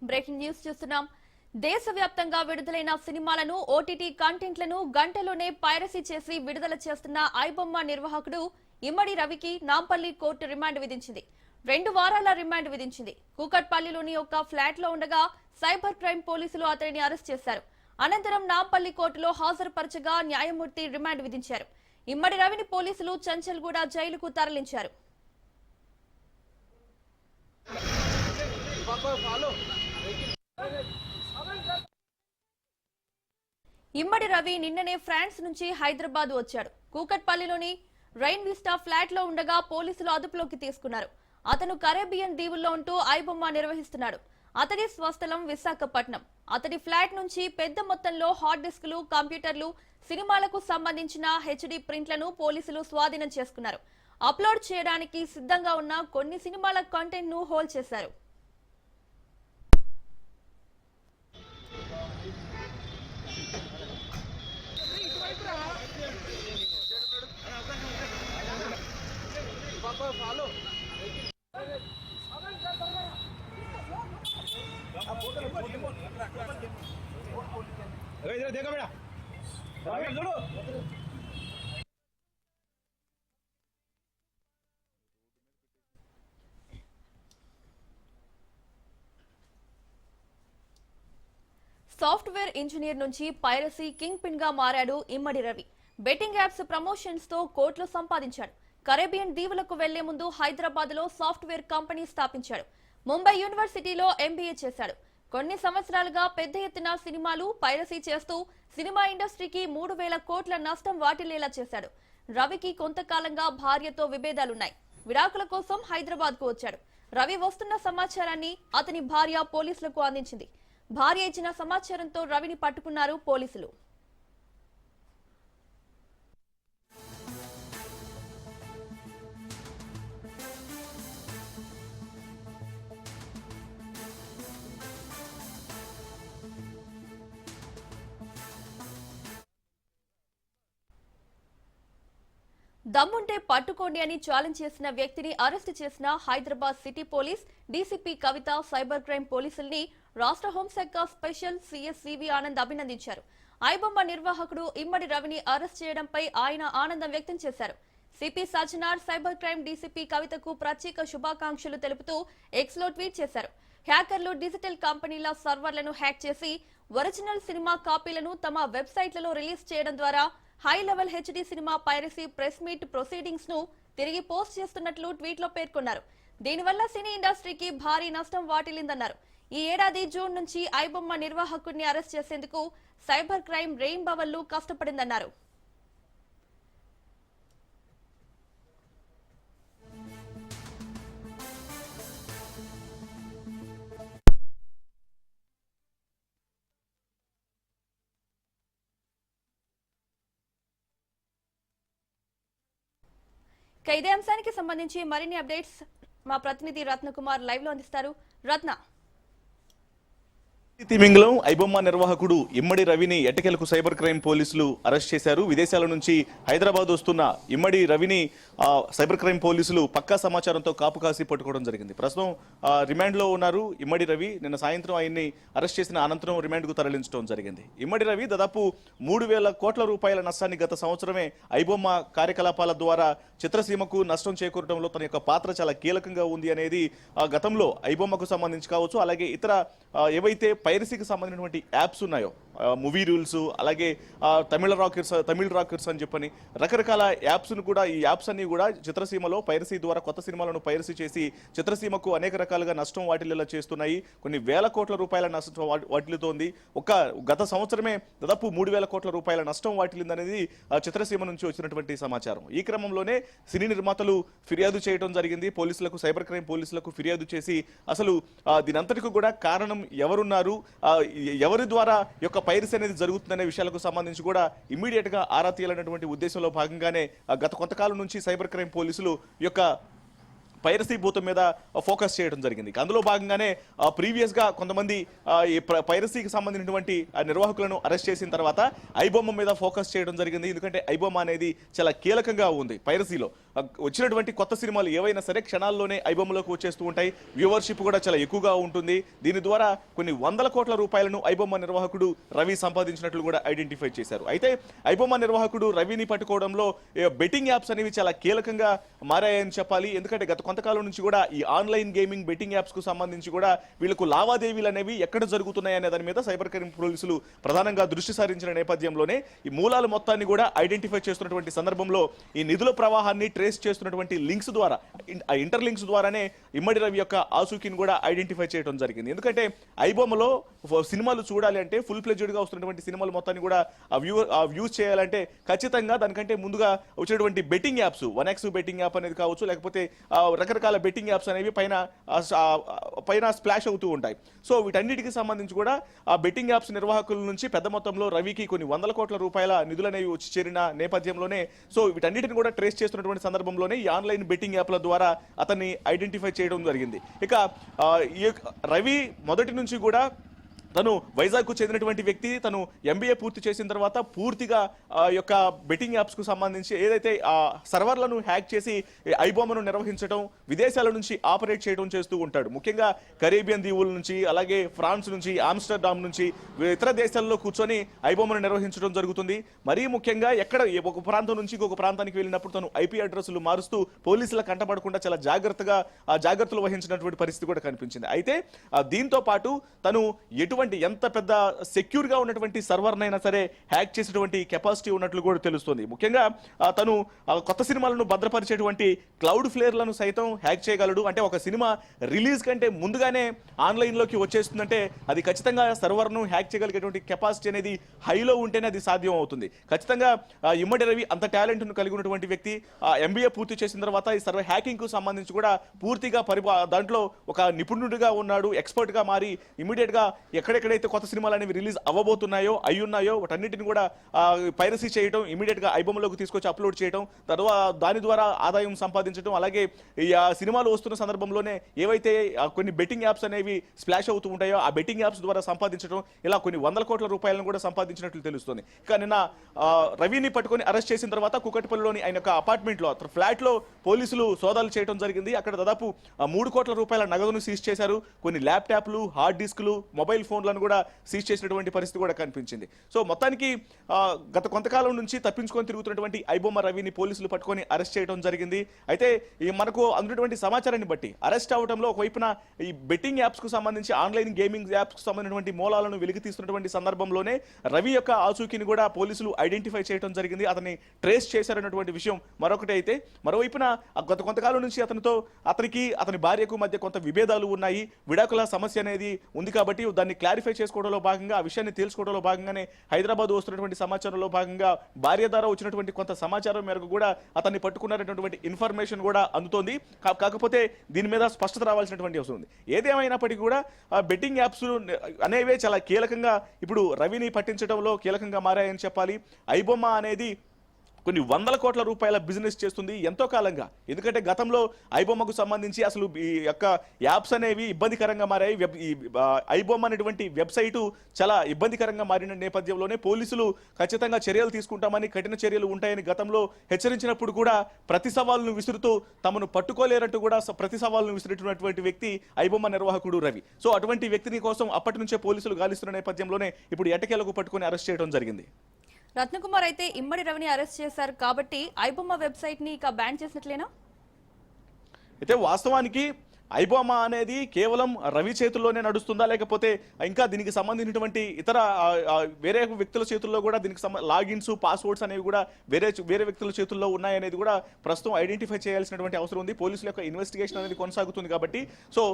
Breaking news చూస్తున్నాం. దేశవ్యాప్తంగా విడుదలైన సినిమాలను ఓటీటీ కంటెంట్లను గంటలోనే పైరసీ చేసి విడుదల చేస్తున్న ఐబొమ్మ నిర్వాహకుడు ఇమ్మడి రవికి నాంపల్లి కోర్టు రిమాండ్ విధించింది. 2 వారాల రిమాండ్ విధించింది. కూకట్పల్లిలోని ఒక ఫ్లాట్ లో ఉండగా సైబర్ క్రైమ్ పోలీసులు అతడిని అరెస్ట్ చేశారు. అనంతరం నాంపల్లి కోర్టులో హాజరుపరచగా న్యాయమూర్తి రిమాండ్ విధించారు. ఇమ్మడి రవిని పోలీసులు చంచల్గూడ జైలుకు తరలించారు. ఇమ్మడి రవి నిన్ననే ఫ్రాన్స్ నుంచి హైదరాబాద్ వచ్చాడు. కూకట్పల్లిలోని రైన్ విస్టా ఫ్లాట్ లో ఉండగా పోలీసులు అదుపులోకి తీసుకున్నారు. అతను కరేబియన్ దీవుల్లో ఉంటూ ఐబొమ్మ నిర్వహిస్తున్నాడు. అతడి స్వస్థలం విశాఖపట్నం. అతడి ఫ్లాట్ నుంచి పెద్ద మొత్తంలో హార్డ్ డిస్కులు, కంప్యూటర్లు, సినిమాలకు సంబంధించిన హెచ్డి ప్రింట్లను పోలీసులు స్వాధీనం చేసుకున్నారు. అప్లోడ్ చేయడానికి సిద్ధంగా ఉన్న కొన్ని సినిమాల కంటెంట్ ను హోల్డ్ చేశారు. देखो बेटा సాఫ్ట్వేర్ ఇంజనీర్ నుంచి పైరసీ కింగ్ పిన్ గా మారాడు ఇమ్మడి రవి. బెట్టింగ్ యాప్స్ ప్రమోషన్స్ తో కోట్లు సంపాదించాడు. కరేబియన్ దీవులకు వెళ్లే ముందు హైదరాబాద్ లో సాఫ్ట్వేర్ కంపెనీ స్థాపించాడు. ముంబై యూనివర్సిటీలో ఎంబీఏ చేశాడు. కొన్ని సంవత్సరాలుగా పెద్ద ఎత్తున సినిమాలు పైరసీ చేస్తూ సినిమా ఇండస్ట్రీకి 3,000 కోట్ల నష్టం వాటిల్లేలా చేశాడు. రవికి కొంతకాలంగా భార్యతో విభేదాలున్నాయి. విడాకుల కోసం హైదరాబాద్ కు వచ్చాడు. రవి వస్తున్న సమాచారాన్ని అతని భార్య పోలీసులకు అందించింది. భార్య ఇచ్చిన సమాచారంతో రవిని పట్టుకున్నారు పోలీసులు. దమ్ముంటే పట్టుకోండి అని ఛాలెంజ్ చేసిన వ్యక్తిని అరెస్టు చేసిన హైదరాబాద్ సిటీ పోలీస్ డీసీపీ కవిత సైబర్ క్రైమ్ పోలీసుల్ని రాష్ట్ర హోంశాఖ స్పెషల్ సీఎస్ సివి ఆనంద్ అభినందించారు. ఐబొమ్మ నిర్వాహకుడు ఇమ్మడి రవిని అరెస్ట్ చేయడంపై ఆయన ఆనందం వ్యక్తం చేశారు. CP Sajjanar cyber crime DCP కవితకు ప్రత్యేక శుభాకాంక్షలు తెలుపుతూ ఎక్స్ లో ట్వీట్ చేశారు. హ్యాకర్లు డిజిటల్ కంపెనీల సర్వర్లను హ్యాక్ చేసి ఒరిజినల్ సినిమా కాపీలను తమ వెబ్సైట్లలో రిలీజ్ చేయడం ద్వారా high level HD cinema piracy press meet proceedings ను తిరిగి పోస్ట్ చేస్తున్నట్లు ట్వీట్ లో పేర్కొన్నారు. దీనివల్ల సినీ ఇండస్ట్రీకి భారీ నష్టం వాటిల్లిందన్నారు. ఈ ఏడాది జూన్ నుంచి ఐబొమ్మ నిర్వాహకుడిని అరెస్ట్ చేసేందుకు సైబర్ క్రైమ్ రెయిన్బవళ్లు కష్టపడిందన్నారు. ఇదే అంశానికి సంబంధించి మరిన్ని అప్డేట్స్ మా ప్రతినిధి రత్నకుమార్ లైవ్ లో అందిస్తారు. రత్న, తిమింగలం ఐబొమ్మ నిర్వాహకుడు ఇమ్మడి రవిని ఎట్టకేలకు సైబర్ క్రైమ్ పోలీసులు అరెస్ట్ చేశారు. విదేశాల నుంచి హైదరాబాద్ వస్తున్న ఇమ్మడి రవిని సైబర్ క్రైమ్ పోలీసులు పక్కా సమాచారంతో కాపు కాసి పట్టుకోవడం జరిగింది. ప్రస్తుతం రిమాండ్ లో ఉన్నారు ఇమ్మడి రవి. నిన్న సాయంత్రం ఆయన్ని అరెస్ట్ చేసిన అనంతరం రిమాండ్ కు తరలించడం జరిగింది. ఇమ్మడి రవి దాదాపు 3,000 కోట్ల రూపాయల నష్టాన్ని గత సంవత్సరమే ఐబొమ్మ కార్యకలాపాల ద్వారా చిత్రసీమకు నష్టం చేకూరడంలో తన యొక్క పాత్ర చాలా కీలకంగా ఉంది అనేది గతంలో ఐబొమ్మకు సంబంధించి కావచ్చు, అలాగే ఇతర ఏవైతే పైరసీకి సంబంధించినటువంటి యాప్స్ ఉన్నాయో మూవీ రూల్స్, అలాగే తమిళ రాకర్స్ అని చెప్పని రకరకాల యాప్స్ను కూడా, ఈ యాప్స్ అన్ని కూడా చిత్రసీమలో పైరసీ ద్వారా కొత్త సినిమాలను పైరసీ చేసి చిత్రసీమకు అనేక రకాలుగా నష్టం వాటిల్లేలా చేస్తున్నాయి. కొన్ని వేల కోట్ల రూపాయల నష్టం వాటిల్లుతోంది. గత సంవత్సరమే దాదాపు 3,000 కోట్ల రూపాయల నష్టం వాటిల్లిందనేది చిత్రసీమ నుంచి వచ్చినటువంటి సమాచారం. ఈ క్రమంలోనే సినీ నిర్మాతలు ఫిర్యాదు చేయడం జరిగింది పోలీసులకు, సైబర్ క్రైమ్ పోలీసులకు ఫిర్యాదు చేసి అసలు దీనంతటికి కూడా కారణం ఎవరున్నారు, ఎవరి ద్వారా యొక్క పైరసీ అనేది జరుగుతుందనే విషయాలకు సంబంధించి కూడా ఇమ్మీడియట్ గా ఆరా తీయాలన్నటువంటి ఉద్దేశంలో భాగంగానే గత కొంతకాలం నుంచి సైబర్ క్రైమ్ పోలీసులు యొక్క పైరసీ భూతం మీద ఫోకస్ చేయడం జరిగింది. అందులో భాగంగానే ప్రీవియస్ గా కొంతమంది పైరసీకి సంబంధించినటువంటి నిర్వాహకులను అరెస్ట్ చేసిన తర్వాత ఐబొమ్మ మీద ఫోకస్ చేయడం జరిగింది. ఎందుకంటే ఐబొమ్మ అనేది చాలా కీలకంగా ఉంది పైరసీలో. వచ్చినటువంటి కొత్త సినిమాలు ఏవైనా సరే క్షణాల్లోనే ఐబొమ్మలోకి వచ్చేస్తూ ఉంటాయి. వ్యూవర్షిప్ కూడా చాలా ఎక్కువగా ఉంటుంది. దీని ద్వారా కొన్ని వందల కోట్ల రూపాయలను ఐబొమ్మ నిర్వాహకుడు రవి సంపాదించినట్లు కూడా ఐడెంటిఫై చేశారు. అయితే ఐబొమ్మ నిర్వాహకుడు రవిని పట్టుకోవడంలో బెట్టింగ్ యాప్స్ అనేవి చాలా కీలకంగా మారాయని చెప్పాలి. ఎందుకంటే గత కొంతకాలం నుంచి కూడా ఈ ఆన్లైన్ గేమింగ్ బెట్టింగ్ యాప్స్ కు సంబంధించి కూడా వీళ్ళకు లావాదేవీలు అనేవి ఎక్కడ జరుగుతున్నాయి అనే దాని మీద సైబర్ క్రైమ్ పోలీసులు ప్రధానంగా దృష్టి సారించిన నేపథ్యంలోనే ఈ మూలాలు మొత్తాన్ని కూడా ఐడెంటిఫై చేస్తున్నటువంటి సందర్భంలో ఈ నిధుల ప్రవాహాన్ని ట్రేస్ చేస్తున్నటువంటి లింక్స్ ద్వారా ఇంటర్ లింక్స్ ద్వారానే ఇమ్మడి రవి యొక్క ఆసూకిని కూడా ఐడెంటిఫై చేయడం జరిగింది. ఎందుకంటే ఐబొమ్మలో సినిమాలు చూడాలి అంటే ఫుల్ ప్లెజ్డ్ గా వస్తున్నటువంటి సినిమాలు మొత్తాన్ని కూడా వ్యూస్ చేయాలంటే ఖచ్చితంగా దానికంటే ముందుగా వచ్చినటువంటి betting apps 1x betting app అనేది కావచ్చు, లేకపోతే రకరకాల బెట్టింగ్ యాప్స్ అనేవి పైన స్ప్లాష్ అవుతూ ఉంటాయి. సో వీటన్నిటికి సంబంధించి కూడా ఆ బెట్టింగ్ యాప్స్ నిర్వాహకుల నుంచి పెద్ద మొత్తంలో రవికి కొన్ని వందల కోట్ల రూపాయల నిధులు అనేవి వచ్చి చేరిన నేపథ్యంలోనే సో వీటన్నిటిని కూడా ట్రేస్ చేస్తున్నటువంటి సందర్భంలోనే ఈ ఆన్లైన్ బెట్టింగ్ యాప్ల ద్వారా అతన్ని ఐడెంటిఫై చేయడం జరిగింది. ఇక రవి మొదటి నుంచి కూడా తను వైజాగ్కు చెందినటువంటి వ్యక్తి. తను MBA పూర్తి చేసిన తర్వాత పూర్తిగా యొక్క బెట్టింగ్ యాప్స్కు సంబంధించి ఏదైతే సర్వర్లను హ్యాక్ చేసి ఐబొమ్మను నిర్వహించడం, విదేశాల నుంచి ఆపరేట్ చేయడం చేస్తూ ఉంటాడు. ముఖ్యంగా కరేబియన్ దీవుల నుంచి, అలాగే ఫ్రాన్స్ నుంచి, ఆమ్స్టర్డామ్ నుంచి ఇతర దేశాల్లో కూర్చొని ఐబొమ్మను నిర్వహించడం జరుగుతుంది. మరీ ముఖ్యంగా ఎక్కడ ఒక ప్రాంతం నుంచి ఇంకొక ప్రాంతానికి వెళ్ళినప్పుడు తను IP అడ్రస్లు మారుస్తూ పోలీసుల కంటపడకుండా చాలా జాగ్రత్తలు వహించినటువంటి పరిస్థితి కూడా కనిపించింది. అయితే దీంతో పాటు తను ఎంత పెద్ద సెక్యూర్ గా ఉన్నటువంటి సర్వర్నైనా సరే హ్యాక్ చేసేటువంటి కెపాసిటీ ఉన్నట్లు కూడా తెలుస్తుంది. ముఖ్యంగా తను కొత్త సినిమాలను భద్రపరిచేటువంటి క్లౌడ్ ఫ్లేర్లను సైతం హ్యాక్ చేయగలడు. అంటే ఒక సినిమా రిలీజ్ కంటే ముందుగానే ఆన్లైన్ లోకి వచ్చేస్తుందంటే అది ఖచ్చితంగా సర్వర్ను హ్యాక్ చేయగలిగేటువంటి కెపాసిటీ అనేది హైలో ఉంటేనే అది సాధ్యం అవుతుంది. ఖచ్చితంగా ఇమ్మడి రవి అంత టాలెంట్ ను కలిగి ఉన్నటువంటి వ్యక్తి. MBA పూర్తి చేసిన తర్వాత ఈ సర్వర్ హ్యాకింగ్ కు సంబంధించి కూడా పూర్తిగా దాంట్లో ఒక నిపుణుడిగా ఉన్నాడు. ఎక్స్పర్ట్ గా మారి ఇమీడియట్ గా ఎక్కడైతే కొత్త సినిమాలు అనేవి రిలీజ్ అవ్వబోతున్నాయో అయ్యున్నాయో వాటన్నిటిని కూడా పైరసీ చేయడం, ఇమీడియట్ గా ఐబొమ్మలోకి తీసుకొచ్చి అప్లోడ్ చేయడం, తర్వాత దాని ద్వారా ఆదాయం సంపాదించడం, అలాగే ఈ సినిమాలు వస్తున్న సందర్భంలోనే ఏవైతే కొన్ని బెట్టింగ్ యాప్స్ అనేవి స్ప్లాష్ అవుతూ ఉంటాయో ఆ బెట్టింగ్ యాప్స్ ద్వారా సంపాదించడం, ఇలా కొన్ని వందల కోట్ల రూపాయలను కూడా సంపాదించినట్లు తెలుస్తుంది. ఇక నిన్న రవిని పట్టుకొని అరెస్ట్ చేసిన తర్వాత కుకట్పల్లిలోని ఆయన యొక్క అపార్ట్మెంట్ లో ఫ్లాట్ లో పోలీసులు సోదాలు చేయడం జరిగింది. అక్కడ దాదాపు 3 కోట్ల రూపాయల నగదును సీజ్ చేశారు. కొన్ని ల్యాప్టాప్లు, హార్డ్ డిస్క్లు, మొబైల్ ఫోన్లను కూడా సీజ్ చేసినటువంటి పరిస్థితి కూడా కనిపించింది. సో మొత్తానికి గత కొంతకాలం నుంచి తప్పించుకొని తిరుగుతున్నటువంటి ఐబొమ్మ రవిని పోలీసులు పట్టుకొని అరెస్ట్ చేయడం జరిగింది. అయితే మనకు అందుతున్నటువంటి సమాచారాన్ని బట్టి అరెస్ట్ అవడంలో ఒకవైపున ఈ బెట్టింగ్ యాప్స్ కు సంబంధించి ఆన్లైన్ గేమింగ్ యాప్స్ కు సంబంధించినటువంటి మూలాలను వెలికి తీస్తున్నటువంటి సందర్భంలోనే రవి యొక్క ఆచూకీని కూడా పోలీసులు ఐడెంటిఫై చేయడం జరిగింది. అతన్ని ట్రేస్ చేశారన్నటువంటి విషయం మరొకటి. అయితే మరోవైపున గత కొంతకాలం నుంచి అతనికి అతని భార్యకు మధ్య కొంత విభేదాలు ఉన్నాయి. విడాకుల సమస్య అనేది ఉంది కాబట్టి దాన్ని క్లారిఫై చేసుకోవడంలో భాగంగా, ఆ విషయాన్ని తెలుసుకోవడంలో భాగంగానే హైదరాబాద్ వస్తున్నటువంటి సమాచారంలో భాగంగా భార్య ద్వారా వచ్చినటువంటి కొంత సమాచారం మేరకు కూడా అతన్ని పట్టుకున్నటువంటి ఇన్ఫర్మేషన్ కూడా అందుతోంది. కాకపోతే దీని మీద స్పష్టత రావాల్సినటువంటి అవసరం ఉంది. ఏదేమైనప్పటికీ కూడా బెట్టింగ్ యాప్స్ అనేవే చాలా కీలకంగా ఇప్పుడు రవిని పట్టించడంలో కీలకంగా మారాయని చెప్పాలి. ఐబొమ్మ అనేది కొన్ని వందల కోట్ల రూపాయల బిజినెస్ చేస్తుంది ఎంతో కాలంగా. ఎందుకంటే గతంలో ఐబొమ్మకు సంబంధించి అసలు ఈ యొక్క యాప్స్ అనేవి ఇబ్బందికరంగా మారాయి. ఈ ఐబొమ్మ అనేటువంటి వెబ్సైటు చాలా ఇబ్బందికరంగా మారిన నేపథ్యంలోనే పోలీసులు ఖచ్చితంగా చర్యలు తీసుకుంటామని, కఠిన చర్యలు ఉంటాయని గతంలో హెచ్చరించినప్పుడు కూడా ప్రతి సవాల్ను విసురుతూ తమను పట్టుకోలేరంటూ కూడా ప్రతి సవాల్ను విసిరినటువంటి వ్యక్తి ఐబొమ్మ నిర్వాహకుడు రవి. సో అటువంటి వ్యక్తిని కోసం అప్పటి నుంచే పోలీసులు గాలిస్తున్న నేపథ్యంలోనే ఇప్పుడు ఎట్టకేలకు పట్టుకొని అరెస్ట్ చేయడం జరిగింది. రత్నకుమార్, అయితే ఇమ్మడి రవిని అరెస్ట్ చేశారు కాబట్టి ఐబొమ్మ వెబ్సైట్ ని ఇక బ్యాన్ చేసినట్లేనా? అయితే వాస్తవానికి ఐబొమ్మ అనేది కేవలం రవి చేతుల్లోనే నడుస్తుందా, లేకపోతే ఇంకా దీనికి సంబంధించినటువంటి ఇతర వేరే వ్యక్తుల చేతుల్లో కూడా దీనికి లాగిన్స్, పాస్వర్డ్స్ అనేవి కూడా వేరే వ్యక్తుల చేతుల్లో ఉన్నాయనేది కూడా ప్రస్తుతం ఐడెంటిఫై చేయాల్సినటువంటి అవసరం ఉంది. పోలీసుల యొక్క ఇన్వెస్టిగేషన్ అనేది కొనసాగుతుంది కాబట్టి సో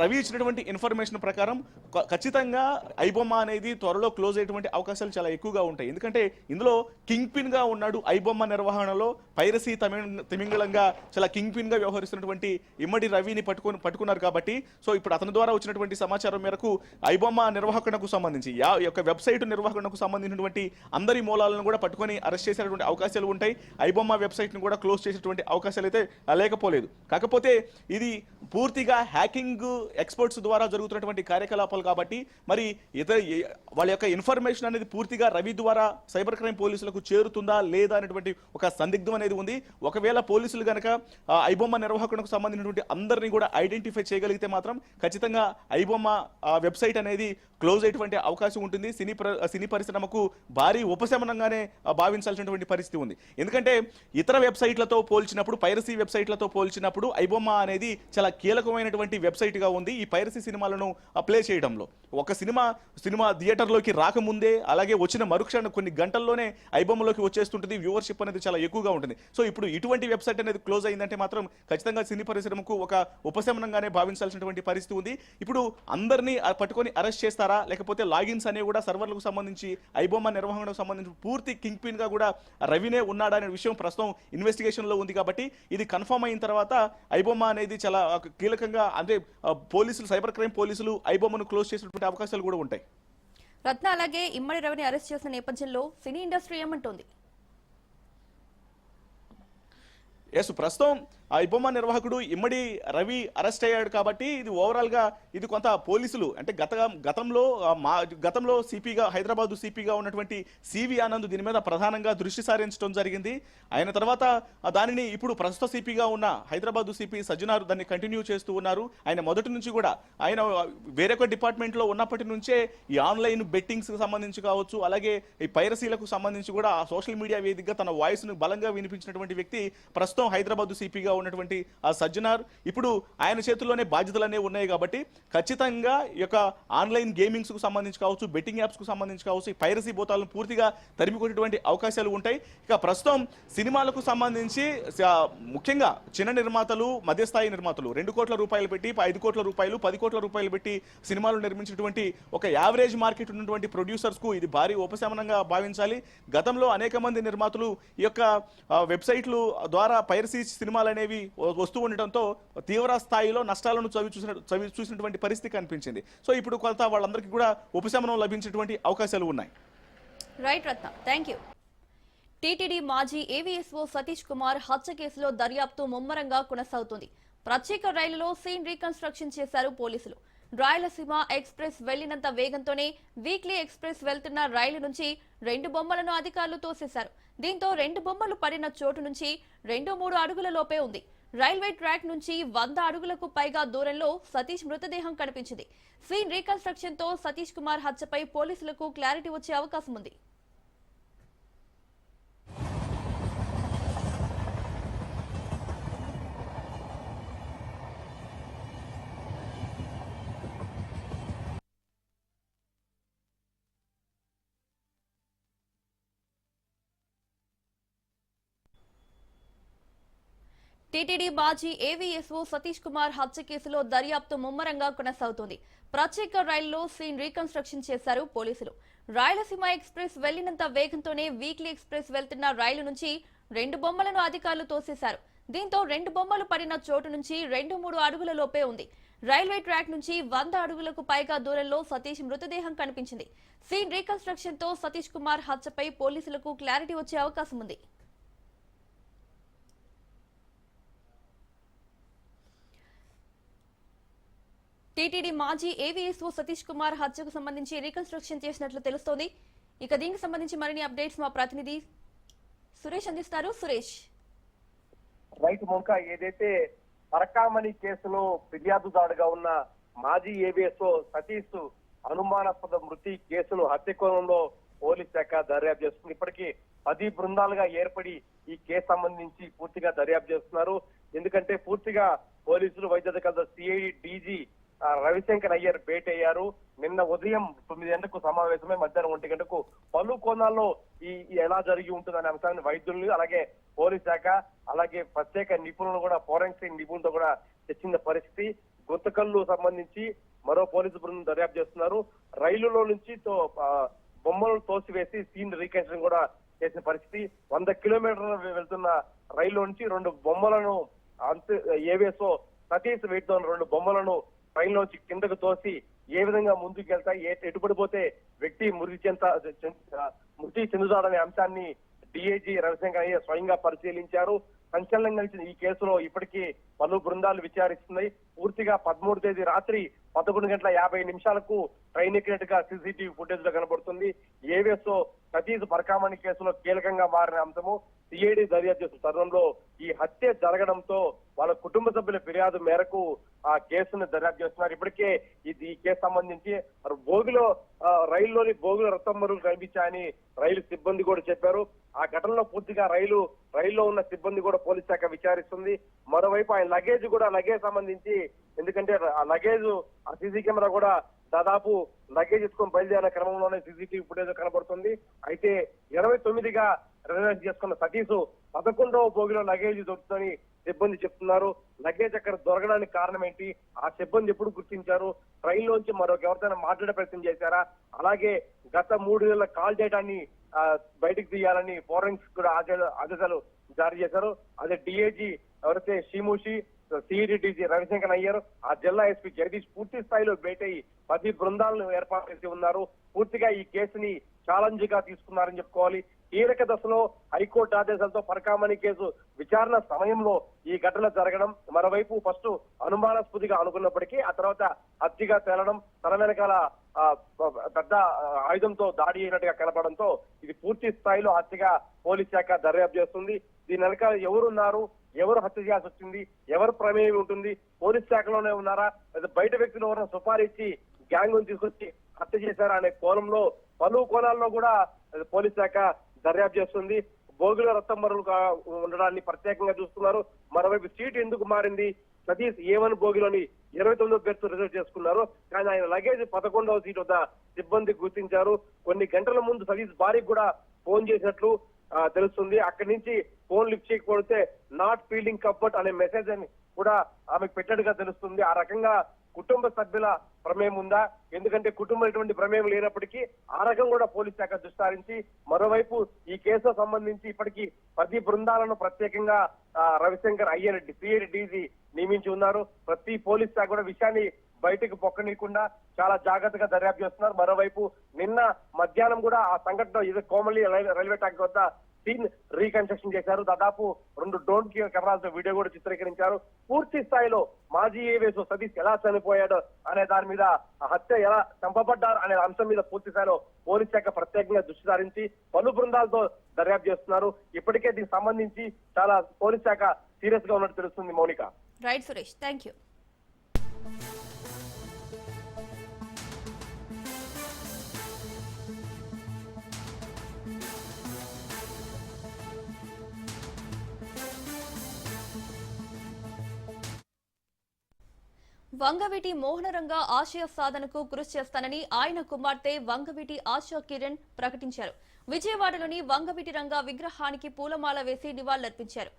రవి ఇచ్చినటువంటి ఇన్ఫర్మేషన్ ప్రకారం ఖచ్చితంగా ఐబొమ్మ అనేది త్వరలో క్లోజ్ అయ్యేటువంటి అవకాశాలు చాలా ఎక్కువగా ఉంటాయి. ఎందుకంటే ఇందులో కింగ్ పిన్ గా ఉన్నాడు. ఐబొమ్మ నిర్వహణలో పైరసీ తిమింగళంగా చాలా కింగ్ పిన్ గా వ్యవహరిస్తున్నటువంటి ఇమ్మడి రవిని పట్టుకొని పట్టుకున్నారు కాబట్టి సో ఇప్పుడు అతని ద్వారా వచ్చినటువంటి సమాచారం మేరకు ఐబొమ్మ నిర్వాహకునకు సంబంధించి ఈ యొక్క వెబ్సైట్ నిర్వాహకునకు సంబంధించినటువంటి అందరి మూలాలను కూడా పట్టుకొని అరెస్ట్ చేసేటువంటి అవకాశాలు ఉంటాయి. ఐబొమ్మ వెబ్సైట్ను కూడా క్లోజ్ చేసేటువంటి అవకాశాలు అయితే లేకపోలేదు. కాకపోతే ఇది పూర్తిగా హ్యాకింగ్ ఎక్స్పర్ట్స్ ద్వారా జరుగుతున్నటువంటి కార్యకలాపాలు కాబట్టి మరి వాళ్ళ యొక్క ఇన్ఫర్మేషన్ అనేది పూర్తిగా రవి ద్వారా సైబర్ క్రైమ్ పోలీసులకు చేరుతుందా లేదా అనేటువంటి ఒక సందిగ్ధం అనేది ఉంది. ఒకవేళ పోలీసులు గనక ఐబొమ్మ నిర్వాహకులకు సంబంధించినటువంటి అందరినీ కూడా ఐడెంటిఫై చేయగలిగితే మాత్రం ఖచ్చితంగా ఐబొమ్మ వెబ్సైట్ అనేది క్లోజ్ అయ్యేటువంటి అవకాశం ఉంటుంది. సినీ పరిశ్రమకు భారీ ఉపశమనంగానే భావించాల్సినటువంటి పరిస్థితి ఉంది. ఎందుకంటే ఇతర వెబ్సైట్లతో పోల్చినప్పుడు, పైరసీ వెబ్సైట్లతో పోల్చినప్పుడు ఐబొమ్మ అనేది చాలా కీలకమైనటువంటి వెబ్సైట్గా ఉంది ఈ పైరసీ సినిమాలను ప్లే చేయడంలో. ఒక సినిమా థియేటర్లోకి రాకముందే అలాగే వచ్చిన మరుక్షణం కొన్ని గంటల్లోనే ఐబొమ్మలోకి వచ్చేస్తుంటుంది. వ్యూవర్షిప్ అనేది చాలా ఎక్కువగా ఉంటుంది. సో ఇప్పుడు ఇటువంటి వెబ్సైట్ అనేది క్లోజ్ అయిందంటే మాత్రం ఖచ్చితంగా సినీ పరిశ్రమకు ఒక ఉపశమనంగానే భావించాల్సినటువంటి పరిస్థితి ఉంది. ఇప్పుడు అందరినీ పట్టుకొని అరెస్ట్ చేస్తారా లేకపోతే లాగిన్స్ అనేవి కూడా సర్వర్లకు సంబంధించి ఐబొమ్మ నిర్వహణకు సంబంధించి పూర్తి కింగ్ పిన్ గా కూడా రవినే ఉన్నాడా అనే విషయం ప్రస్తుతం ఇన్వెస్టిగేషన్ లో ఉంది. కాబట్టి ఇది కన్ఫర్మ్ అయిన తర్వాత ఐబొమ్మ అనేది చాలా కీలకంగా అంటే పోలీసులు, సైబర్ క్రైమ్ పోలీసులు ఐబొమ్మను క్లోజ్ చేసేటువంటి అవకాశాలు కూడా ఉంటాయి. రత్న, అలాగే ఇమ్మడి రవిని అరెస్ట్ చేసిన నేపథ్యంలో సినీ ఇండస్ట్రీ ఏమంటోంది? ప్రస్తుతం ఐబొమ్మ నిర్వాహకుడు ఇమ్మడి రవి అరెస్ట్ అయ్యాడు కాబట్టి ఇది ఓవరాల్ గా ఇది కొంత పోలీసులు అంటే గతంలో సిపిగా హైదరాబాద్ సిపిగా ఉన్నటువంటి సివి ఆనంద్ దీని మీద ప్రధానంగా దృష్టి సారించడం జరిగింది. ఆయన తర్వాత దానిని ఇప్పుడు ప్రస్తుత సిపిగా ఉన్న హైదరాబాద్ సిపి సజ్జనార్ దాన్ని కంటిన్యూ చేస్తూ ఉన్నారు. ఆయన మొదటి నుంచి కూడా ఆయన వేరొక డిపార్ట్మెంట్ లో ఉన్నప్పటి నుంచే ఈ ఆన్లైన్ బెట్టింగ్స్ కి సంబంధించి కావచ్చు, అలాగే ఈ పైరసీలకు సంబంధించి కూడా ఆ సోషల్ మీడియా వేదికగా తన వాయిస్ ను బలంగా వినిపించినటువంటి వ్యక్తి ప్రస్తుతం హైదరాబాద్ సిపిగా ఉన్నటువంటి ఆ సజ్జనార్. ఇప్పుడు ఆయన చేతుల్లోనే బాధ్యతలనే ఉన్నాయి కాబట్టి ఖచ్చితంగా ఈ యొక్క ఆన్లైన్ గేమింగ్స్ కు సంబంధించి కావచ్చు, బెట్టింగ్ యాప్స్ కు సంబంధించి కావచ్చు, ఈ పైరసీ బోతాలను పూర్తిగా తరిమికొట్టేటువంటి అవకాశాలు ఉంటాయి. ఇక ప్రస్తుతం సినిమాలకు సంబంధించి ముఖ్యంగా చిన్న నిర్మాతలు, మధ్యస్థాయి నిర్మాతలు 2 కోట్ల రూపాయలు పెట్టి 5 కోట్ల రూపాయలు 10 కోట్ల రూపాయలు పెట్టి సినిమాలు నిర్మించినటువంటి ఒక యావరేజ్ మార్కెట్ ఉన్నటువంటి ప్రొడ్యూసర్స్ కు ఇది భారీ ఉపశమనంగా భావించాలి. గతంలో అనేక మంది నిర్మాతలు ఈ యొక్క వెబ్సైట్లు ద్వారా పైరసీ సినిమాలు అనేవి వస్తూ ఉండటంతో తీవ్ర స్థాయిలో నష్టాలను చూసినటువంటి పరిస్థితి కనిపించింది. సో ఇప్పుడు కొంత వాళ్ళందరికీ కూడా ఉపశమనం లభించేటువంటి అవకాశాలు ఉన్నాయి. Right Ratna, thank you. TTD మాజీ ఏవీఎస్ఓ సతీష్ కుమార్ హత్య కేసులో దర్యాప్తు ముమ్మరంగా కొనసాగుతుంది. ప్రత్యేక రైలులో సీన్ రీకన్స్ట్రక్షన్ చేశారు పోలీసులు. రాయలసీమ ఎక్స్ప్రెస్ వెళ్లినంత వేగంతోనే వీక్లీ ఎక్స్ప్రెస్ వెళ్తున్న రైలు నుంచి 2 బొమ్మలను అధికారులు తోసేశారు. దీంతో 2 బొమ్మలు పడిన చోటు నుంచి 2-3 అడుగుల లోపే ఉంది. రైల్వే ట్రాక్ నుంచి 100 అడుగులకు పైగా దూరంలో సతీష్ మృతదేహం కనిపించింది. సీన్ రీకన్స్ట్రక్షన్ తో సతీష్ కుమార్ హత్యపై పోలీసులకు క్లారిటీ వచ్చే అవకాశం ఉంది. టీటీడీ మాజీ ఏవీఎస్ఓ సతీష్ కుమార్ హత్య కేసులో దర్యాప్తు ముమ్మరంగా కొనసాగుతోంది. ప్రత్యేక రైల్లో సీన్ రీకన్స్ట్రక్షన్ చేశారు పోలీసులు. రాయలసీమ ఎక్స్ప్రెస్ వెళ్లినంత వేగంతోనే వీక్లీ ఎక్స్ప్రెస్ వెళ్తున్న రైలు నుంచి 2 బొమ్మలను అధికారులు తోసేశారు. దీంతో 2 బొమ్మలు పడిన చోటు నుంచి 2-3 అడుగుల లోపే ఉంది. రైల్వే ట్రాక్ నుంచి 100 అడుగులకు పైగా దూరంలో సతీష్ మృతదేహం కనిపించింది. సీన్ రీకన్స్ట్రక్షన్ తో సతీష్ కుమార్ హత్యపై పోలీసులకు క్లారిటీ వచ్చే అవకాశం ఉంది. టీటీడీ మాజీ ఏవీఎస్ఓ సతీష్ కుమార్ హత్యకు సంబంధించి రీకన్స్ట్రక్షన్ చేసినట్లు తెలుస్తోంది. ఇక దీనికి సంబంధించి మరిన్ని అప్డేట్స్ మా ప్రతినిధి సురేష్ అందిస్తారు. సురేష్, రైతు మొంక ఏదైతే పరకామణి కేసులో ఫిర్యాదుదారుగా ఉన్న మాజీ ఏవీఎస్ఓ సతీష్ అనుమానాస్పద మృతి కేసును హత్య కోణంలో పోలీస్ శాఖ దర్యాప్తు చేస్తుంది. ఇప్పటికీ 10 బృందాలుగా ఏర్పడి ఈ కేసు సంబంధించి పూర్తిగా దర్యాప్తు చేస్తున్నారు. ఎందుకంటే పూర్తిగా పోలీసులు, వైద్య అధికారులు, సిఐడి డీజీ రవిశంకర్ అయ్యర్ భేటీ అయ్యారు. నిన్న ఉదయం 9 గంటలకు సమావేశమై మధ్యాహ్నం 1 గంటకు పలు కోణాల్లో ఈ ఎలా జరిగి ఉంటుందనే అంశాన్ని వైద్యులు, అలాగే పోలీస్ శాఖ, అలాగే ప్రత్యేక నిపుణులు కూడా, ఫోరెన్సిక్ నిపుణులతో కూడా తెచ్చిన పరిస్థితి. గుంతకల్లు సంబంధించి మరో పోలీసు బృందం దర్యాప్తు చేస్తున్నారు. రైలులో నుంచి బొమ్మలను తోసివేసి సీన్ రీకన్స్ట్రక్షన్ కూడా చేసిన పరిస్థితి. 100 కిలోమీటర్లు వెళ్తున్న రైలు నుంచి 2 బొమ్మలను ఏవీఎస్ఓ సతీష్ వీటితో 2 బొమ్మలను ట్రైన్ లోంచి కిందకు తోసి ఏ విధంగా ముందుకు వెళ్తాయి, ఎటుపడిపోతే వ్యక్తి మృతి చెందుతాడనే అంశాన్ని డిఐజీ రవిశంకర్ అయ్య స్వయంగా పరిశీలించారు. సంచలనం కలిసిన ఈ కేసులో ఇప్పటికీ పలు బృందాలు విచారిస్తున్నాయి. పూర్తిగా 13వ తేదీ రాత్రి 11:50 ట్రైన్ ఎక్కినట్టుగా సీసీటీవీ ఫుటేజ్ లో కనబడుతుంది. ఏవేసో సతీష్ పరకామణి కేసులో కీలకంగా మారిన అంశము సిఐడి దర్యాప్తు చేస్తున్న తరుణంలో ఈ హత్య జరగడంతో వాళ్ళ కుటుంబ సభ్యుల ఫిర్యాదు మేరకు ఆ కేసును దర్యాప్తు చేస్తున్నారు. ఇప్పటికే ఈ కేసు సంబంధించి భోగిలో రైల్లోని భోగిలో రక్తం మరుగులు కనిపించాయని రైలు సిబ్బంది కూడా చెప్పారు. ఆ ఘటనలో పూర్తిగా రైల్లో ఉన్న సిబ్బంది కూడా పోలీస్ శాఖ విచారిస్తుంది. మరోవైపు ఆయన లగేజ్ సంబంధించి, ఎందుకంటే ఆ లగేజ్ ఆ సీసీ కెమెరా కూడా దాదాపు లగేజ్ తీసుకొని బయలుదేరిన క్రమంలోనే సీసీటీవీ ఫుటేజ్ కనబడుతుంది. అయితే 29గా రిజర్వేషన్ చేసుకున్న సతీష్ 11వ భోగిలో లగేజ్ దొరుకుతుందని సిబ్బంది చెప్తున్నారు. లగేజ్ అక్కడ దొరకడానికి కారణం ఏంటి, ఆ సిబ్బంది ఎప్పుడు గుర్తించారు, ట్రైన్ లోంచి మరొక ఎవరితోనైనా మాట్లాడే ప్రయత్నం చేశారా, అలాగే గత 3 నెలల కాల్ డేటాని బయటకు తీయాలని ఫోరెన్సిక్ కూడా ఆదేశాలు జారీ చేశారు. అదే డిఐజీ ఎవరైతే షిమూషి, సిఐడి డీజీ రవిశంకర్ అయ్యారు, ఆ జిల్లా ఎస్పీ జగదీష్ పూర్తి స్థాయిలో భేటీ 10 బృందాలను ఏర్పాటు చేసి ఉన్నారు. పూర్తిగా ఈ కేసుని ఛాలెంజ్ గా తీసుకున్నారని చెప్పుకోవాలి. కీలక దశలో హైకోర్టు ఆదేశాలతో పరకామణి కేసు విచారణ సమయంలో ఈ ఘటన జరగడం, మరోవైపు ఫస్ట్ అనుమానాస్పదిగా అనుకున్నప్పటికీ ఆ తర్వాత హత్యగా తేలడం, తన వెనకాల పెద్ద ఆయుధంతో దాడి అయినట్టుగా కనపడంతో ఇది పూర్తి స్థాయిలో హత్యగా పోలీస్ శాఖ దర్యాప్తు చేస్తుంది. దీని వెనకాల ఎవరున్నారు, ఎవరు హత్య చేయాల్సి వచ్చింది, ఎవరు ప్రమేయం ఉంటుంది, పోలీస్ శాఖలోనే ఉన్నారా లేదా బయట వ్యక్తులు ఎవరైనా సుపారీ ఇచ్చి గ్యాంగ్ తీసుకొచ్చి హత్య చేశారా అనే కోణంలో పలు కోణాల్లో కూడా పోలీస్ శాఖ దర్యాప్తు చేస్తుంది. భోగిలో రక్తం మరుగులుగా ఉండడాన్ని ప్రత్యేకంగా చూస్తున్నారు. మరోవైపు సీటు ఎందుకు మారింది, సతీష్ A1 భోగిలోని 29వ బెర్త్ రిజర్వ్ చేసుకున్నారు, కానీ ఆయన లగేజ్ 11వ సీట్ వద్ద సిబ్బంది గుర్తించారు. కొన్ని గంటల ముందు సతీష్ భార్యకు కూడా ఫోన్ చేసినట్లు తెలుస్తుంది. అక్కడి నుంచి ఫోన్ లిఫ్ట్ చేయకపోతే నాట్ ఫీలింగ్ కంఫర్ట్ అనే మెసేజ్ అని కూడా ఆమెకు పెట్టినట్టుగా తెలుస్తుంది. ఆ రకంగా కుటుంబ సభ్యుల ప్రమేయం ఉందా, ఎందుకంటే కుటుంబం ఎటువంటి ప్రమేయం లేనప్పటికీ ఆ రకం కూడా పోలీస్ శాఖ దృష్టి. మరోవైపు ఈ కేసుకు సంబంధించి ఇప్పటికీ 10 బృందాలను ప్రత్యేకంగా రవిశంకర్ అయ్యర్ సిఐడి డీజీ నియమించి ఉన్నారు. ప్రతి పోలీస్ శాఖ కూడా విషయాన్ని బయటకు పొక్కనీయకుండా చాలా జాగ్రత్తగా దర్యాప్తు చేస్తున్నారు. మరోవైపు నిన్న మధ్యాహ్నం కూడా ఆ సంఘటన ఇది కోమలి రైల్వే ట్రాక్ వద్ద సీన్ రీకన్స్ట్రక్షన్ చేశారు. దాదాపు 2 డ్రోన్ కెమెరాలతో వీడియో కూడా చిత్రీకరించారు. పూర్తి స్థాయిలో మాజీ ఏవేసో సతీష్ ఎలా చనిపోయాడు అనే దాని మీద, హత్య ఎలా చంపబడ్డారు అనే అంశం మీద పూర్తి స్థాయిలో పోలీస్ శాఖ ప్రత్యేకంగా దృష్టి సారించి పలు బృందాలతో దర్యాప్తు చేస్తున్నారు. ఇప్పటికే దీనికి సంబంధించి చాలా పోలీస్ శాఖ సీరియస్ గా ఉన్నట్టు తెలుస్తుంది. Mounika. Right Suresh, thank you. Vangaveeti Mohanaranga ఆశయ సాధనకు కృషి చేస్తానని ఆయన కుమార్తె వంగవీటి ఆశా కిరణ్ ప్రకటించారు. విజయవాడలోని వంగవీటి రంగ విగ్రహానికి పూలమాల వేసి నివాళులర్పించారు.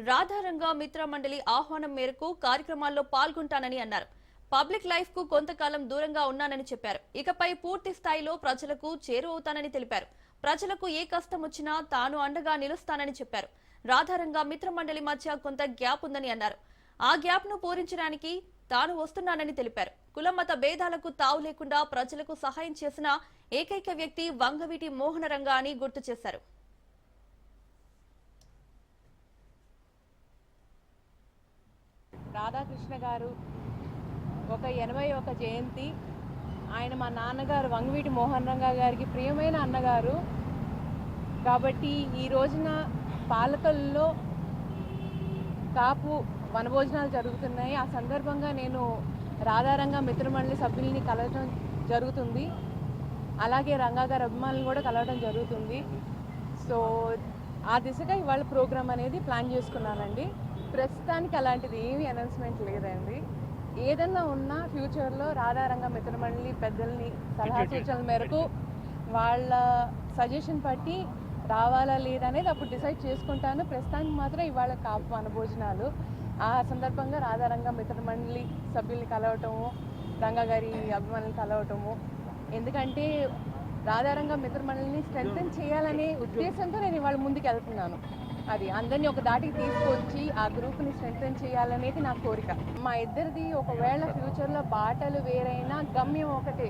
రాధారంగ మిత్ర మండలి ఆహ్వానం మేరకు కార్యక్రమాల్లో పాల్గొంటానని అన్నారు. పబ్లిక్ లైఫ్ కు కొంతకాలం దూరంగా ఉన్నానని చెప్పారు. ఇకపై పూర్తి స్థాయిలో ప్రజలకు చేరువవుతానని తెలిపారు. ప్రజలకు ఏ కష్టం వచ్చినా తాను అండగా నిలుస్తానని చెప్పారు. రాధారంగ మిత్ర మండలి మధ్య కొంత గ్యాప్ ఉందని అన్నారు. ఆ గ్యాప్ ను పూరించడానికి తాను వస్తున్నానని తెలిపారు. కులమత భేదాలకు తావు లేకుండా ప్రజలకు సహాయం చేసిన ఏకైక వ్యక్తి వంగవీటి మోహనరంగ అని గుర్తు చేశారు. రాధాకృష్ణ గారు ఒక 81 జయంతి. ఆయన మా నాన్నగారు వంగవీటి మోహనరంగ గారికి ప్రియమైన అన్నగారు కాబట్టి ఈ రోజున పాలకల్లో కాపు వనభోజనాలు జరుగుతున్నాయి. ఆ సందర్భంగా నేను రాధారంగ మిత్రమండలి సభ్యుల్ని కలవడం జరుగుతుంది. అలాగే రంగా గారి అభిమానులు కూడా కలవడం జరుగుతుంది. సో ఆ దిశగా ఇవాళ ప్రోగ్రామ్ అనేది ప్లాన్ చేసుకున్నానండి. ప్రస్తుతానికి అలాంటిది ఏమీ అనౌన్స్మెంట్ లేదండి. ఏదన్నా ఉన్నా ఫ్యూచర్లో రాధారంగ మిత్రమండలి పెద్దల్ని సలహా సూచనల మేరకు వాళ్ళ సజెషన్ బట్టి రావాలా లేదనేది అప్పుడు డిసైడ్ చేసుకుంటాను. ప్రస్తుతానికి మాత్రం ఇవాళ కాపు వనభోజనాలు. ఆ సందర్భంగా రాధారంగ మిత్రమండలి సభ్యుల్ని కలవటము, రంగా గారి అభిమానులు కలవటము, ఎందుకంటే రాధారంగ మిత్రమండలిని స్ట్రెంథెన్ చేయాలనే ఉద్దేశంతో నేను ఇవాళ ముందుకు వెళ్తున్నాను. అది అందరినీ ఒక దాటికి తీసుకొచ్చి ఆ గ్రూప్ని స్ట్రెంగ్తన్ చేయాలనేది నా కోరిక. మా ఇద్దరిది ఒకవేళ ఫ్యూచర్లో బాటలు వేరైనా గమ్యం ఒకటే.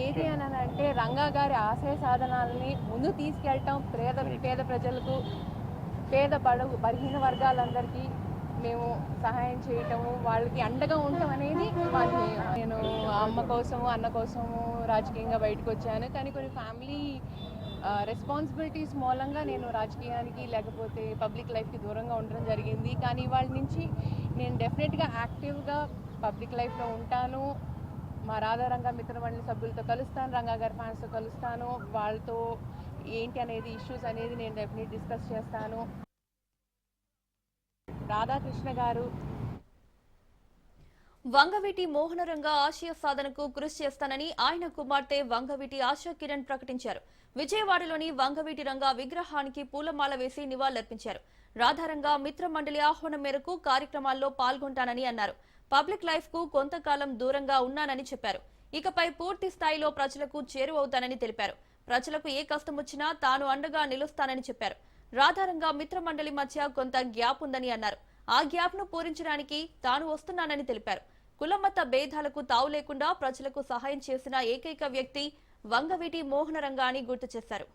ఏది అని అంటే రంగా గారి ఆశయ సాధనాలని ముందు తీసుకెళ్ళటం, పేద ప్రజలకు, బలహీన వర్గాలందరికీ మేము సహాయం చేయటము, వాళ్ళకి అండగా ఉండటం అనేది మా ధ్యేయం. నేను అమ్మ కోసము అన్న కోసము రాజకీయంగా బయటకు వచ్చాను. కానీ కొన్ని ఫ్యామిలీ రెస్పాన్సిబిలిటీస్ మూలంగా నేను రాజకీయానికి లేకపోతే పబ్లిక్ లైఫ్కి దూరంగా ఉండడం జరిగింది. కానీ వాళ్ళ నుంచి నేను డెఫినెట్గా యాక్టివ్గా పబ్లిక్ లైఫ్లో ఉంటాను. మా రాధారంగ మిత్రమండలి సభ్యులతో కలుస్తాను, రంగా గారి ఫ్యాన్స్తో కలుస్తాను. వాళ్ళతో ఏంటి అనేది ఇష్యూస్ అనేది నేను డెఫినెట్ డిస్కస్ చేస్తాను. రాధాకృష్ణ గారు వంగవీటి మోహనరంగ ఆశయ సాధనకు కృషి చేస్తానని ఆయన కుమార్తె వంగవీటి ఆశా కిరణ్ ప్రకటించారు. విజయవాడలోని వంగవీటి రంగ విగ్రహానికి పూలమాల వేసి నివాళులర్పించారు. రాధారంగ మిత్ర మండలి ఆహ్వానం మేరకు కార్యక్రమాల్లో పాల్గొంటానని అన్నారు. పబ్లిక్ లైఫ్ కు కొంతకాలం దూరంగా ఉన్నానని చెప్పారు. ఇకపై పూర్తి స్థాయిలో ప్రజలకు చేరువవుతానని తెలిపారు. ప్రజలకు ఏ కష్టం వచ్చినా తాను అండగా నిలుస్తానని చెప్పారు. రాధారంగ మిత్ర మండలి మధ్య కొంత గ్యాప్ ఉందని అన్నారు. ఆ గ్యాప్ ను పూరించడానికి తాను వస్తున్నానని తెలిపారు. కులమత భేదాలకు తావు లేకుండా ప్రజలకు సహాయం చేసిన ఏకైక వ్యక్తి వంగవీటి మోహనరంగ అని గుర్తు చేశారు.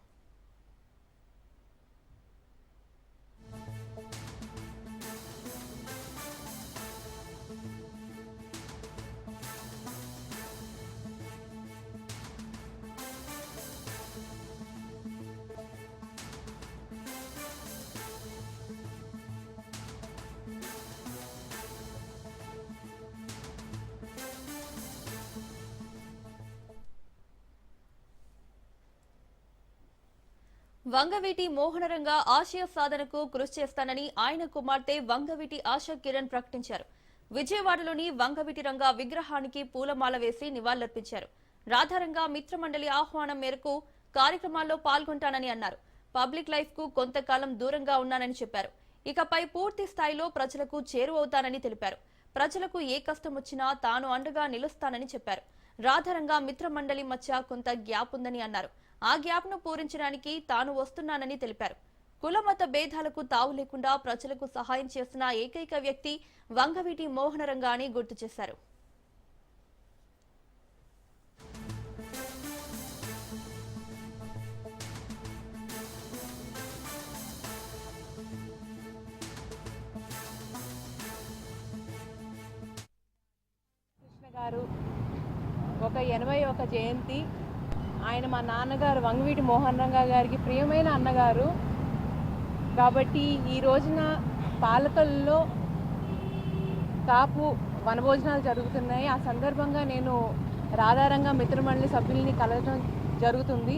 వంగవీటి మోహనరంగ ఆశయ సాధనకు కృషి చేస్తానని ఆయన కుమార్తె వంగవీటి ఆశా కిరణ్ ప్రకటించారు. విజయవాడలోని వంగవీటి రంగ విగ్రహానికి పూలమాల వేసి నివాళులర్పించారు. రాధారంగ మిత్రమండలి ఆహ్వానం మేరకు కార్యక్రమాల్లో పాల్గొంటానని అన్నారు. పబ్లిక్ లైఫ్ కు కొంతకాలం దూరంగా ఉన్నానని చెప్పారు. ఇకపై పూర్తి స్థాయిలో ప్రజలకు చేరువవుతానని తెలిపారు. ప్రజలకు ఏ కష్టం వచ్చినా తాను అండగా నిలుస్తానని చెప్పారు. రాధారంగ మిత్రమండలి మధ్య కొంత గ్యాప్ ఉందని అన్నారు. ఆ గ్యాప్ ను పూరించడానికి తాను వస్తున్నానని తెలిపారు. కులమత భేదాలకు తావు లేకుండా ప్రజలకు సహాయం చేసిన ఏకైక వ్యక్తి వంగవీటి మోహనరంగ అని గుర్తు చేశారు. కృష్ణ గారు ఒక 81 జయంతి. ఆయన మా నాన్నగారు వంగవీటి మోహన్ రంగ గారికి ప్రియమైన అన్నగారు కాబట్టి ఈ రోజున పాలకొల్లో కాపు వనభోజనాలు జరుగుతున్నాయి. ఆ సందర్భంగా నేను రాధారంగ మిత్రమండలి సభ్యుల్ని కలవడం జరుగుతుంది.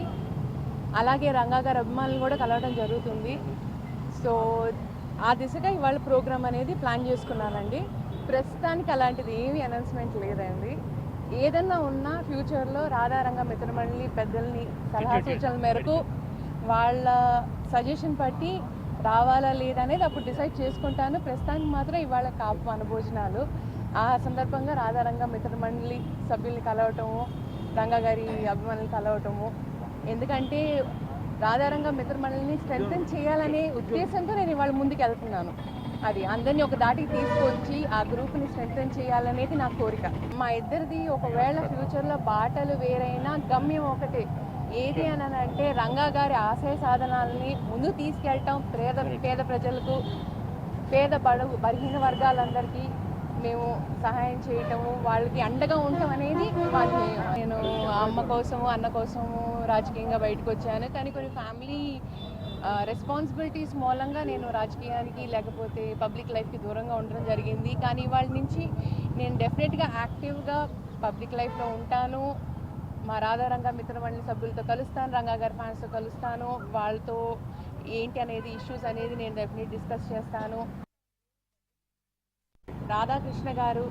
అలాగే రంగా గారి అభిమానులు కూడా కలవడం జరుగుతుంది. సో ఆ దిశగా ఇవాళ ప్రోగ్రామ్ అనేది ప్లాన్ చేసుకున్నానండి. ప్రస్తుతానికి అలాంటిది ఏమీ అనౌన్స్మెంట్ లేదండి. ఏదన్నా ఉన్నా ఫ్యూచర్లో రాధారంగ మిత్రమండలి పెద్దల్ని సలహా సూచనల మేరకు వాళ్ళ సజెషన్ బట్టి రావాలా లేదా అనేది అప్పుడు డిసైడ్ చేసుకుంటాను. ప్రస్తుతానికి మాత్రం ఇవాళ కాపు వనభోజనాలు. ఆ సందర్భంగా రాధారంగ మిత్రమండలి సభ్యుల్ని కలవటము, రంగా గారి అభిమానులు కలవటము. ఎందుకంటే రాధారంగ మిత్రమండలిని స్ట్రెంగ్తన్ చేయాలనే ఉద్దేశంతో నేను ఇవాళ ముందుకు వెళ్తున్నాను. అది అందరినీ ఒక దాటికి తీసుకొచ్చి ఆ గ్రూప్ని స్ట్రెంగ్తన్ చేయాలనేది నా కోరిక. మా ఇద్దరిది ఒకవేళ ఫ్యూచర్లో బాటలు వేరైనా గమ్యం ఒకటే. ఏది అని అంటే రంగా గారి ఆశయ సాధనాలని ముందు తీసుకెళ్ళటం, పేద ప్రజలకు, బలహీన వర్గాలందరికీ మేము సహాయం చేయటము, వాళ్ళకి అండగా ఉండటం అనేది మా ధ్యేయం. నేను అమ్మ కోసము అన్న కోసము రాజకీయంగా బయటకు వచ్చాను. కానీ కొన్ని ఫ్యామిలీ రెస్పాన్సిబిలిటీస్ మూలంగా నేను రాజకీయానికి లేకపోతే పబ్లిక్ లైఫ్కి దూరంగా ఉండడం జరిగింది. కానీ వాళ్ళ నుంచి నేను డెఫినెట్గా యాక్టివ్గా పబ్లిక్ లైఫ్లో ఉంటాను. మా రాధారంగ మిత్రమండలి సభ్యులతో కలుస్తాను, రంగా గారి ఫ్యాన్స్తో కలుస్తాను. వాళ్ళతో ఏంటి అనేది ఇష్యూస్ అనేది నేను డెఫినెట్ డిస్కస్ చేస్తాను. రాధాకృష్ణ గారు